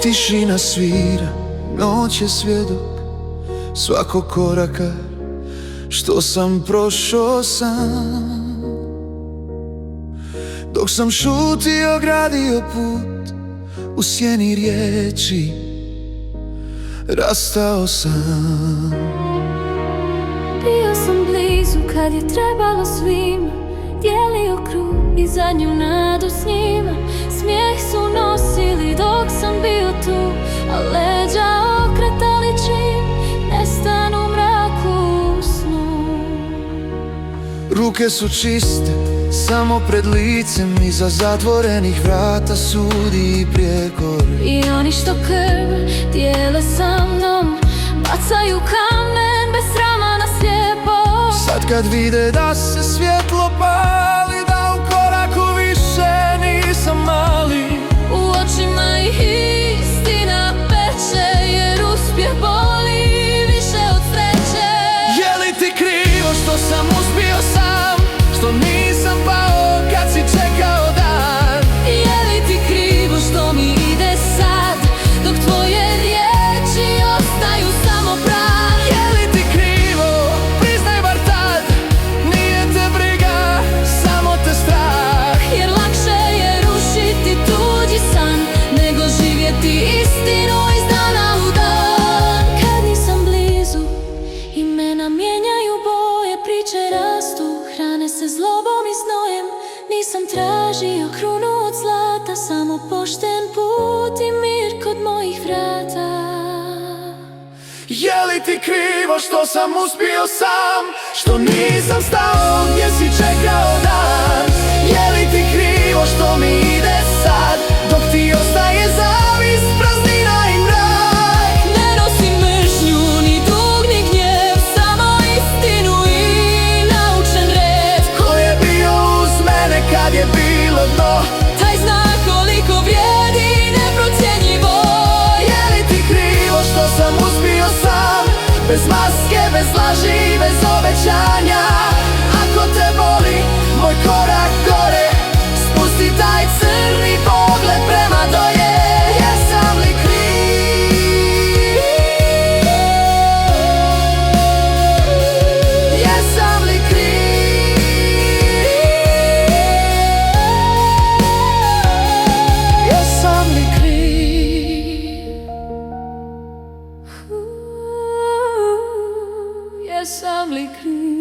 Tišina svira, noć je svjedok svakog koraka što sam prošao sam. Dok sam šutio, gradio put u sjeni riječi, rastao sam. Bio sam blizu kad je trebalo svima, dijelio kruh i zadnju nadu s njima. Smijeh su nosili dok sam bio tu, a leđa okretali čim nestanu u mraku u snu. Ruke su čiste, samo pred licem, iza zatvorenih vrata sudi i prijekor. I oni što krv dijele sa mnom, bacaju kamen bez srama na slijepo. Sad kad vide da se svjetlo pali, da u koraku više nisam mali. U očima ih istina peče, jer uspjeh boli više od sreće. Je li ti krivo što sam uspio sam, što nisam pao kad si čekao dan? Je li ti krivo što mi ide sad, dok tvoje riječi ostaju samo prah? Je li ti krivo, priznaj bar tad, nije te briga, samo te strah. Jer lakše je rušiti tuđi san, nego živjeti istinu iz dana u dan. Kad nisam blizu, imena mijenjaju boje, priče rastu, hrane se zlobom i znojem. Nisam tražio krunu od zlata, samo pošten put i mir kod mojih vrata. Je li ti krivo što sam uspio sam, što nisam stao gdje si čekao dan? Je li ti krivo što mi ide sad, dok ti ostaje zavist, praznina i mrak? Ne nosim mržnju, ni dug, ni gnjev, samo istinu i naučen red. Ko je bio uz mene kad je bilo dno? Taj zna koliko vrijedi neprocjenjivo. Je li ti krivo što sam uspio sam, bez maske, bez laži, bez obećanja? Ako te boli moj korak gore, spusti taj crni pogled prema dolje. Jesam li kriv? Jesam li kriv? Jesam li kriv? Jesam li kriv?